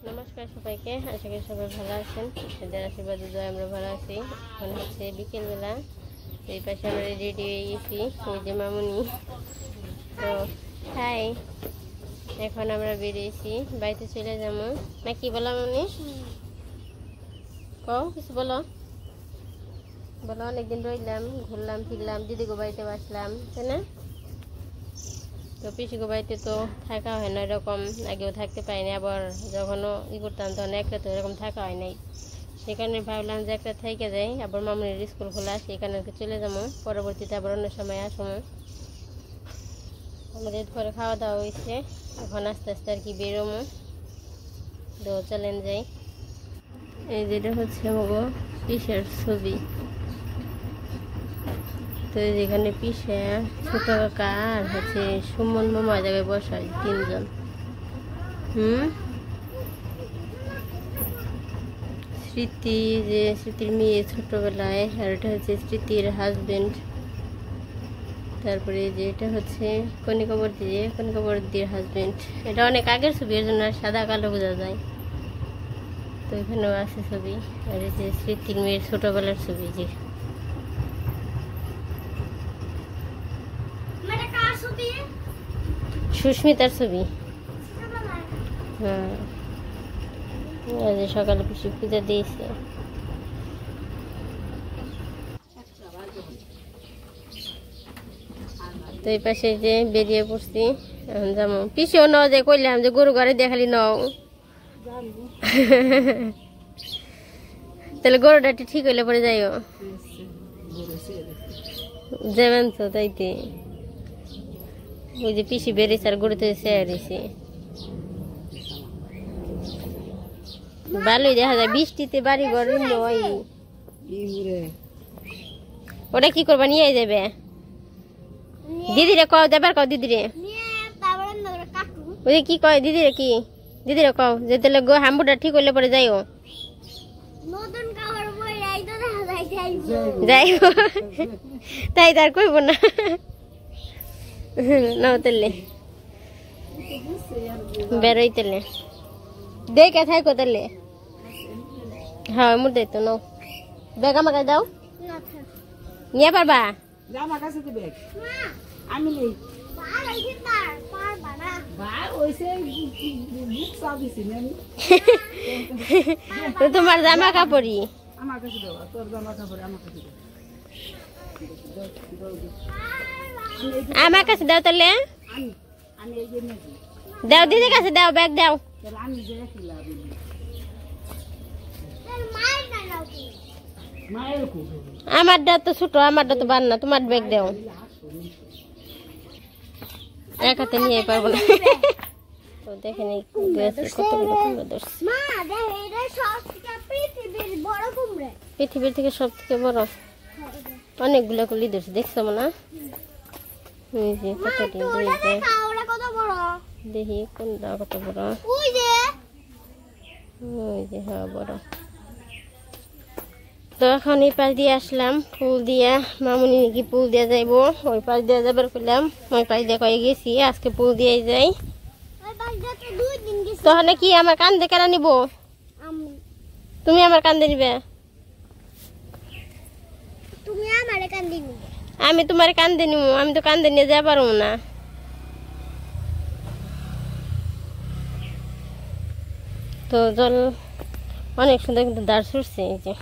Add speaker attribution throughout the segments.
Speaker 1: নমস্কার সবাইকে, আশা করি সবাই ভালো আছেন। যারা আশীর্বাদ দোয়া আমরা ভালো আছি। এখন হচ্ছে বিকেলবেলা, এই পাশে আমরা রেডি হয়ে গেছি, ওই যে মামুনি। তো হাই, এখন আমরা বেরিয়েছি, বাড়িতে চলে যাবো না কি বলো মামুনি? কও কিছু বলো বলো। অনেকদিন রইলাম, ঘুরলাম ফিরলাম, দিদিগো বাড়িতে আসলাম, তাই না? তো পিসিগো বাড়িতে তো থাকা হয় না এরকম, আগেও থাকতে পারিনি, আবার যখনও করতাম তখন একটা তো এরকম থাকা হয় নাই। সেখানে ভাবলাম যে একটা থেকে যাই, আবার মামুনির স্কুল খোলা, সেখানে চলে যাবো, পরবর্তীতে আবার অন্য সময় আসবো। আমাদের পরে খাওয়া দাওয়া হয়েছে, এখন আস্তে আস্তে আর কি বেরোবো। তো চলেন যাই। এই যেটা হচ্ছে আমাগো পিসের ছবি। তো যেখানে পিসে ছোট কাকা আর হচ্ছে সুমন মামা জায়গায় বসায় তিনজন। স্মৃতি, যে স্মৃতির মেয়ে ছোটবেলায়, আর এটা হচ্ছে স্মৃতির হাজবেন্ড। তারপরে যে এটা হচ্ছে কনিকাবর্তীর হাজবেন্ড। এটা অনেক আগের ছবি, এর জন্য সাদা কালো বোঝা যায়। তো এখানেও আছে ছবি, আর এই যে স্মৃতির মেয়ের ছোটবেলার ছবি, যে সুস্মিতার ছবি। হ্যাঁ, যে সকালে পিসি পূজা দিয়েছে। তো এই পাশে যে বেরিয়ে পড়ছি, এখন যাবো। পিসিও নাও, যে কইলাম যে গরু ঘরে দেখালি নাও। তাহলে গরুটা ঠিক হইলে পরে যাইও, যাবেন তো তাইতে। ওই যে পিসি বেরিয়েছে আর গরুতে চেয়েছে, ভালোই দেখা যায়। বৃষ্টিতে বাড়ি ঘর নয়, ওটা কি করবা, নিয়ে যাবে দিদিরে কও, দেবার কও দিদিরে। ওই কি কয় দিদিরে, কি দিদিরে কও যে তাহলে হাম্বুটা ঠিক হইলে পরে যাইও। যাইও তাই তার কইব না, নাও তাহলে বেরোই তাহলে দেখে থাকো তাহলে। হ্যাঁ মুর দেয় তো, নাও ব্যাগ আমাকে দাও, নিয়ে পারবা? তোমার জামা কাপড়ই আমার কাছে দাও তাহলে, দাও দিদির কাছে দাও, ব্যাগ দাও। আমারটা তো ছোট, আমারটা তো বার না, তোমার ব্যাগ দাও। এক হাতে নিয়ে পারবো না। তো দেখেন কতগুলো কুমড়া ধরছে, পৃথিবীর থেকে সব থেকে বড়। অনেকগুলো কুলি ধরছে, দেখছো না? দেখি কোনটা কত বড়, ওই যে হ্যাঁ বড়। তো এখন এই পাশ দিয়ে আসলাম, ফুল দিয়া। মামুনি নাকি ফুল দিয়ে যাইব, ওই পাশ দিয়ে যাবার করলাম, ওই পাশ দিয়ে কয়ে গেছি আজকে ফুল দিয়ে যাই। তাহলে কি আমার কান্দে কেন নিব? তুমি আমার কান্দে নিবে? আমি তোমার কান্দে নিব? আমি তো কান্দে নিয়ে যাবার না। তো জল অনেক সুন্দর কিন্তু দাঁড় ছুটছে। এই যে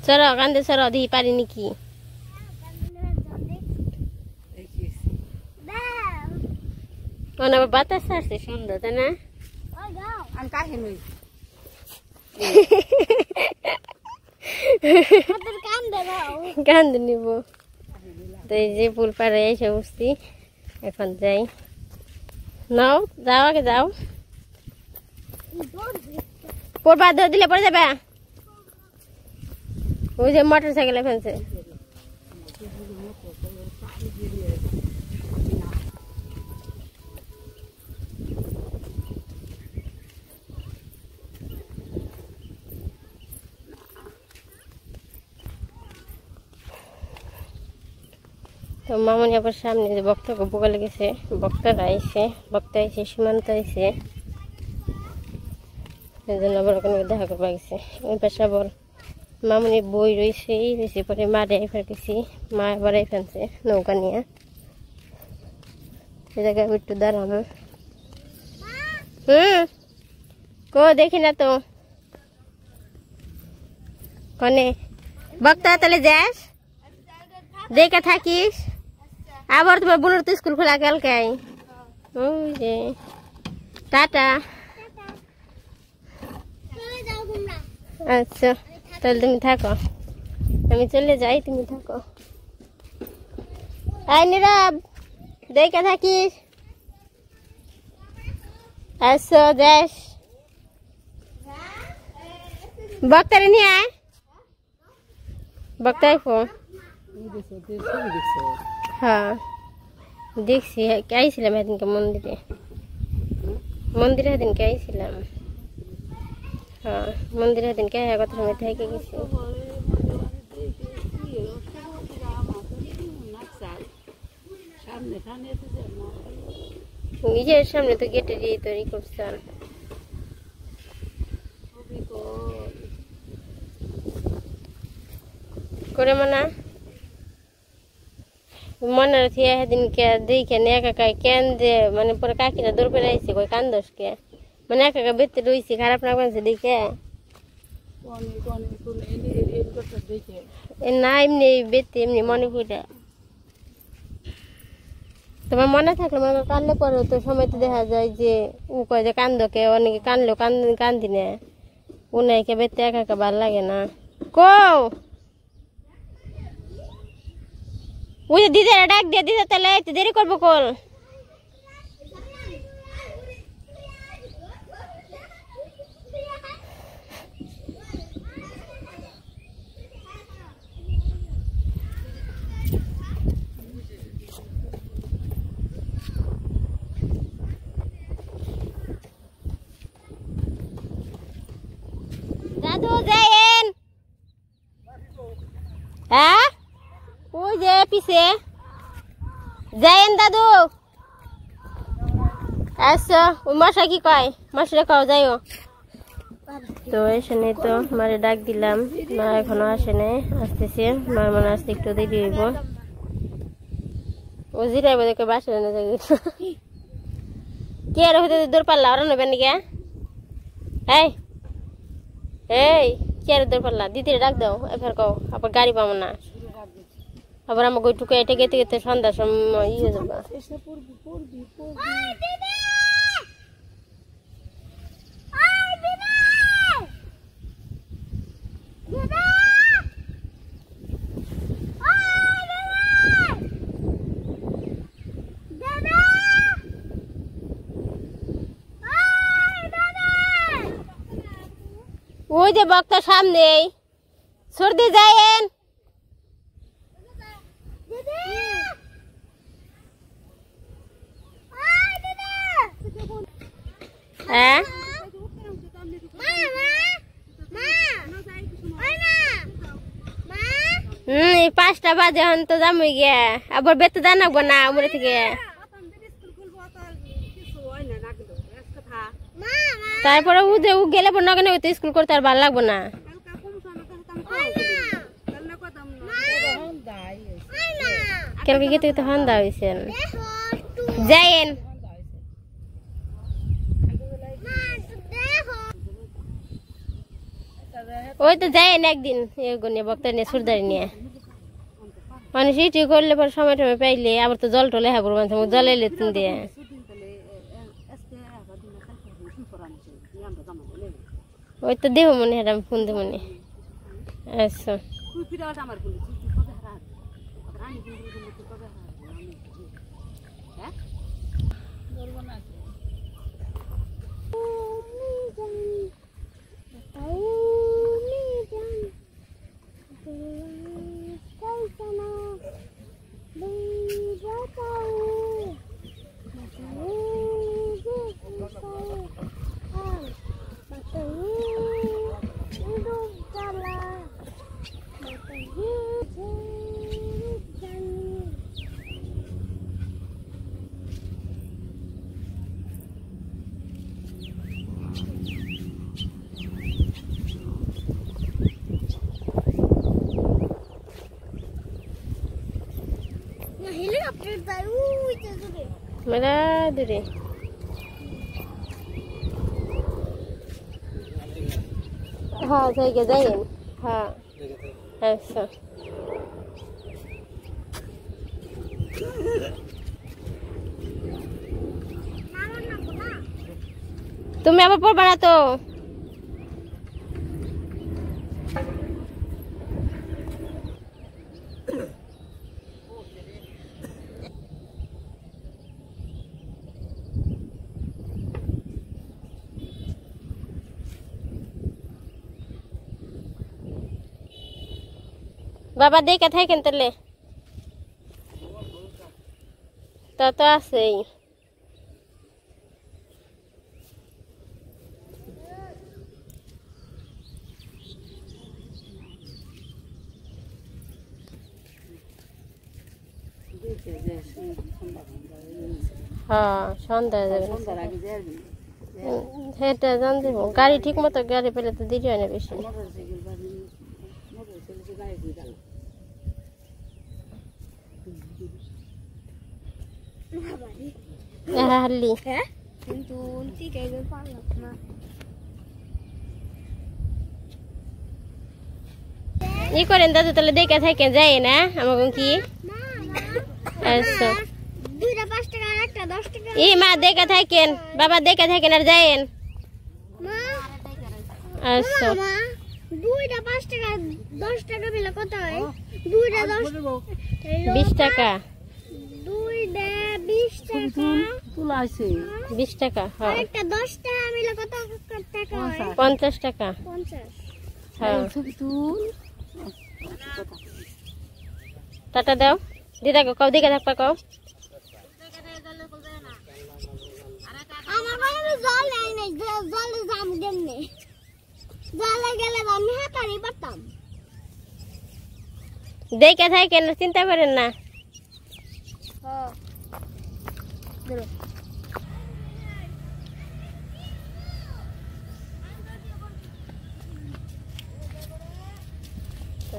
Speaker 1: চড়াও, কান্দে চড়াও, দিই পারি নাকি। বাতাস আসছে সুন্দর, তাই না? কান্দে নিব। তো এই যে পুল পাড়ে এসে বসছি, এখন যাই। নাও যাও, আগে যাও। পড়বা দিলে পড়ে যাবে। ওই যে মোটর সাইকেলে ফেলছে। তো মামনি আবার সামনে যে বক্তাকে বোকা লেগেছে, বক্তারা আইসে সীমান্ত আইসে, এই জন্য আবার ওখানে দেখা করবা গেছে। ওই পাশে আবার মামনির বই রয়েছে পরে মারে আইফার গেছি, মা আবার আইফানছে নৌকা নিয়ে। এই জায়গায় আমি একটু দাঁড়ানো। কো দেখি না তো কনে বক্তা, তাহলে যাস দেখে থাকিস। আবার তোমার বোনের তো স্কুল খোলা কালকে। ওই যে টাটা। আচ্ছা তাহলে তুমি থাকো, আমি চলে যাই, তুমি থাকো। আয় নীরব, দেখে থাকিস। আচ্ছা যাস, বক্তারে নিয়ে আয়। বক্তায় ফোন হ্যাঁ দেখছি, আইছিলাম সেদিনকে মন্দিরে সেদিনকে আইছিলাম। হ্যাঁ মন্দিরে সেদিনকে কত সময় থেকে গেছি। নিজের সামনে তো গেটে দিয়ে তৈরি করছেন। করে মনে রাখি সেদিনকে দেখে একা কেন যে মানে পরে কাকিরা দৌড় পেরে আইসে কই কান্দসকে, মানে একা বেতে রয়েছি, খারাপ না করছে দেখে না, এমনি বেতে এমনি মনে পড়ে। তোমার মনে থাকলে মনে কানলে পরে তো সময় তো দেখা যায় যে ও কয় যে কান্দকে, অনেকে কানলেও কান্দি না, উনাইকে বেতে একা ভাল লাগে না। কও ওই যে দিদারা ডাক দিয়ে দিদা, তাহলে দেরি করবো কল। দাদু যাইন, হ্যাঁ ওই যে পিছে যাইন দাদু। আচ্ছা ওই মশা কি কয়, মশারে খাও যাইও। তো এসে নেই তো মারে ডাক দিলাম, মা এখনো আসে নাই, আসতেছে। মার মনে আসতে একটু দেরি হইব, ও জিরাইব দেখে বাসে না যাই। কে আর হইতে দূর পাল্লা ওরা নেবেন নাকি? এই কে আর দূর পাল্লা, দিদিরে ডাক দাও এবার কও, আবার গাড়ি পাবো না। আবার আমাকে ওইটুকু এটা গেতে গেতে সন্ধ্যার সময় ইয়ে যাবো। ওই যে বক্তা সামনে সর্দি যায়েন। হ্যাঁ 5টা বাজে হন তো যাম গিয়া, আবার বেতে জানাবো না উমরে থেকে। তারপরে ও যে ও গেলে পর নগনে তো স্কুল করতে আর ভালো লাগবো না। কালকে গেতে গেতে হন্দা হয়েছেন যাইন। ওই তো যাইন একদিন বক্তা নিয়ে সুরদারি নিয়ে, মানে সেটি করলে পর সময় টময় পাইলে আবার তো জল টলে হ্যাঁ বলবো জল এলে তুমি দিয়ে। ওই তো দেব মনে হয় আমি ফোন দেব মনে। আচ্ছা मेरा दूरी हाँ सही के जाइए हाँ ऐसा तुम्हें अब पर बना तो बाबा दे कथा केन तले तो आसे हाँ सन्ध्या সেটা জানতে গাড়ি ঠিক মতো গাড়ি পেলে তো দেরি হয় না বেশি হারলি
Speaker 2: কিন্তু পারলাম না
Speaker 1: ই করেন দাদু তাহলে দেখে থাকে যায় না আমাকে কি আচ্ছা
Speaker 2: 2টা 5 টাকা আর একটা 10 টাকা
Speaker 1: ই মা দেখে থাকেন বাবা দেখে থাকেন আর যায়েন
Speaker 2: মা
Speaker 1: আচ্ছা
Speaker 2: মা 2টা 5 টাকা 10 টাকা মিলে কত হয় 2টা
Speaker 1: 20 টাকা
Speaker 2: 2টা 20 টাকা
Speaker 3: তুলা আছে
Speaker 1: 20 টাকা হ্যাঁ
Speaker 2: একটা 10 টাকা মিলে কত টাকা হয়
Speaker 1: 50 টাকা
Speaker 2: 50
Speaker 1: হ্যাঁ
Speaker 3: ছবি তুল
Speaker 1: টাটা দাও দিদা কও দেখে থাকবা কও
Speaker 2: আমার বাড়িতে জল নাই জলে জাম কেমনে জলে গেলে আমি হাঁটারি পারতাম
Speaker 1: দেখে থাকেন চিন্তা করেন না
Speaker 2: হ্যাঁ ধরো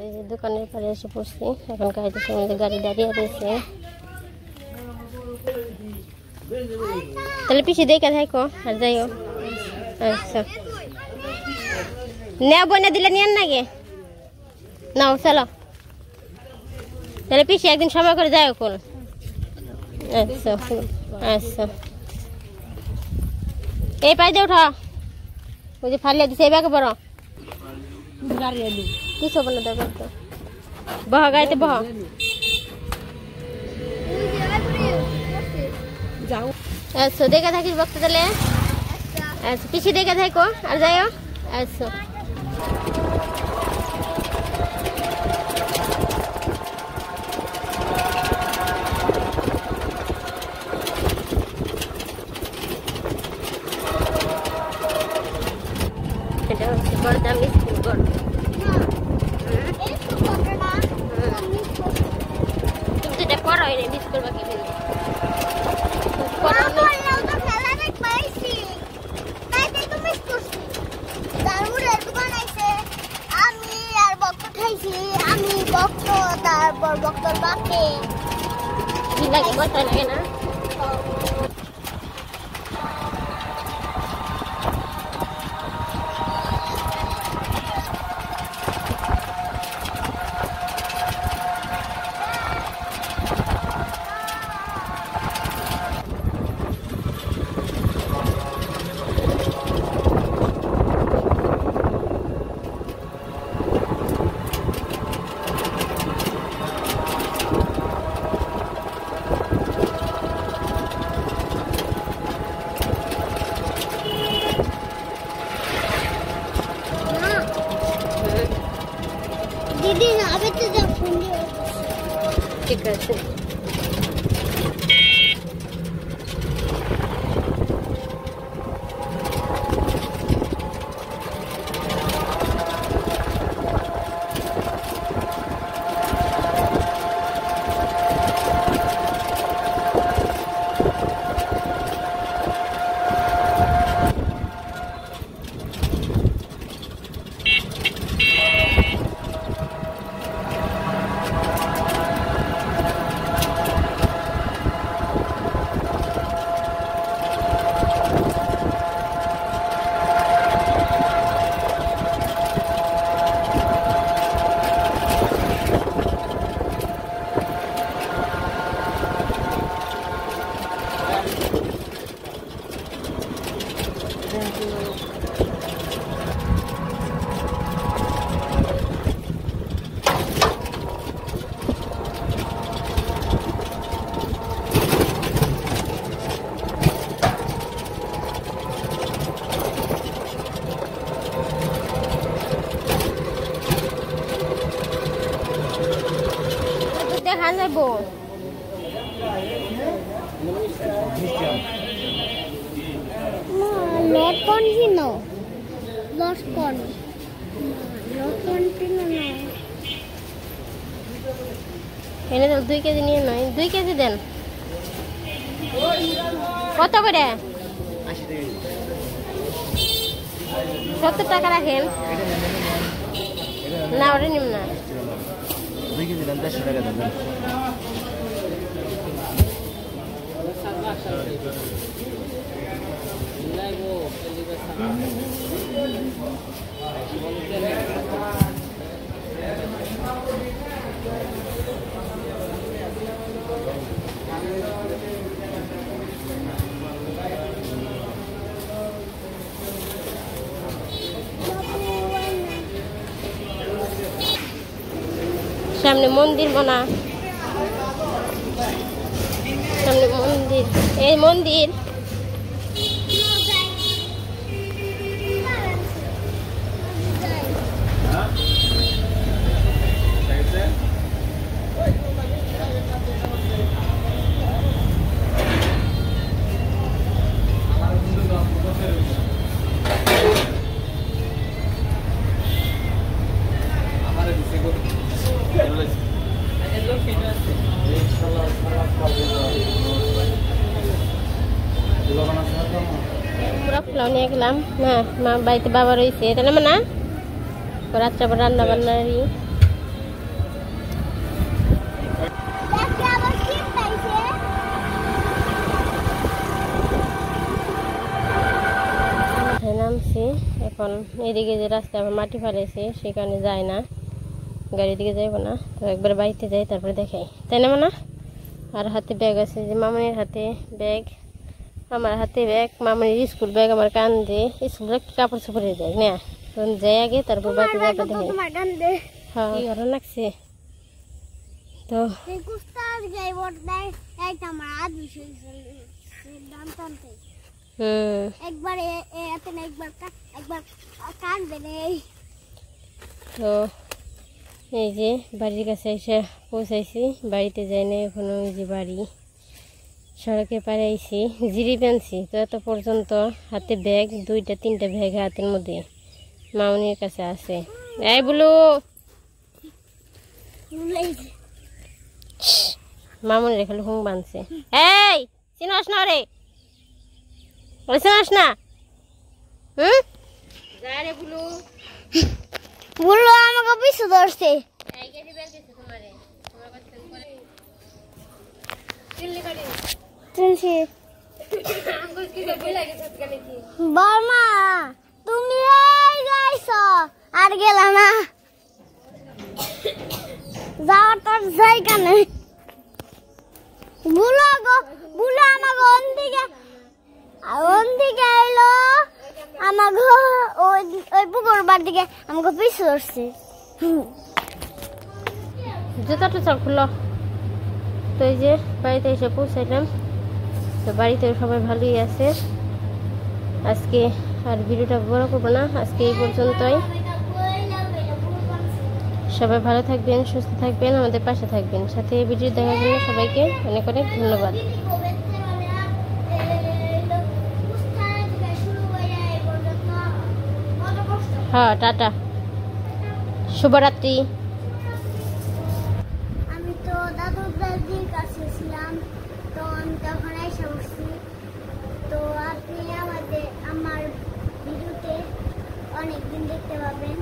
Speaker 1: এই যে দোকানের পরে এসে পড়ছি এখন গাড়িতে সঙ্গে গাড়ি দাঁড়িয়ে রয়েছে তাহলে পিছিয়ে দেখে থাকো আর যাইও আচ্ছা নেও বইনা দিলে নিয়েন নাকি নাও চলো তাহলে পিছিয়ে একদিন সময় করে যাও কোন আচ্ছা আচ্ছা এই পাই দিয়ে উঠা ওই যে ফালিয়ে দিছে এই ব্যাগে বড়
Speaker 3: গাড়ি এলি
Speaker 1: কিছু বলে দেবো তো বহ গাড়িতে বহ
Speaker 3: যাও
Speaker 1: আচ্ছা দেখে থাকিস বক্তা তাহলে আচ্ছা পিছিয়ে দেখে থাকো আর যাইও আচ্ছা এটা হচ্ছে বড়দাম স্কুল গড় কিন্তু এটা পড়া হয়নি মিস করবা কি পড়া
Speaker 2: আমি বক্ত তারপর বক্তর বাপে
Speaker 1: লাগে বলতে লাগে না
Speaker 2: দিদি আবে তো যা ফোন দিয়ে
Speaker 1: ঠিক আছে দেখা যাবো
Speaker 2: লটকন কিনো লটকন লটকন কিনো না
Speaker 1: এনে তো 2 কেজি নিয়ে নয় 2 কেজি দেন কত করে 70 টাকা রাখেন না ওরে নিম না
Speaker 4: 2 কেজি দাম 100 টাকা দাম
Speaker 1: সামনে মন্দির বনা সামনে মন্দির এই মন্দির পুরা ফুলাও নিয়ে গেলাম না মা বাড়িতে বাবা রয়েছে তাহলে না রাত্রে আবার রান্না বান্নারই নামছি এখন এদিকে যে রাস্তা আবার মাটি ফেলেছে সেখানে যায় না গাড়ির দিকে যাইব না তো একবার বাড়িতে যাই তারপরে দেখাই তাই না না আর হাতে ব্যাগ আছে যে মামনির হাতে ব্যাগ আমার হাতে ব্যাগ মামনির স্কুল ব্যাগ আমার কান দিয়ে স্কুল ব্যাগ কাপড় চোপড়ে যায় না তখন যাই আগে তারপর বাড়িতে যাইতে দেখাই হ্যাঁ ঘর লাগছে তো তো এই যে বাড়ির কাছে এসে পৌঁছাইছি বাড়িতে যাই না এখনো ওই যে বাড়ি সড়কের পাড়ে আইছি জিরি পেনছি তো এত পর্যন্ত হাতে ব্যাগ 2টা 3টা ব্যাগ হাতের মধ্যে মামনির কাছে আছে এই বলু মামনির খালি হুং বানছে এই চিনস না রে চিনস না যা রে বলু
Speaker 2: বললো আমাকে পিছু ধরছে বর্মা তুমি যাইছো আর গেলা না যাওয়ার তোর জায়গা নেই বুলো আমাকে অন্দিকে এলো আমাকে ওই পুকুর বার দিকে আমাকে পিছু ধরছে
Speaker 1: জুতা টুচা খুলো তো এই যে বাড়িতে এসে পৌঁছাইলাম তো বাড়িতে সবাই ভালোই আছে আজকে আর ভিডিওটা বড় করবো না আজকে এই পর্যন্তই সবাই ভালো থাকবেন সুস্থ থাকবেন আমাদের পাশে থাকবেন সাথে এই ভিডিও দেখার জন্য সবাইকে অনেক অনেক ধন্যবাদ হ্যাঁ টাটা শুভরাত্রি
Speaker 2: আমি তো দাদির কাছে ছিলাম তো আমি তখন এসে উঠছি তো আপনি আমার ভিডিওতে অনেকদিন দেখতে পাবেন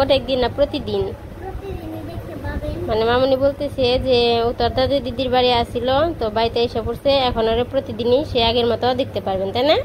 Speaker 1: অনেকদিন না প্রতিদিনই
Speaker 2: দেখতে পাবেন পাবেন।
Speaker 1: মানে মামুনি বলতেছে যে ও তোর দাদু দিদির বাড়ি আসছিল, তো বাড়িতে এসে পড়ছে, এখন ওরা প্রতিদিনই সে আগের মতো দেখতে পারবেন, তাই না?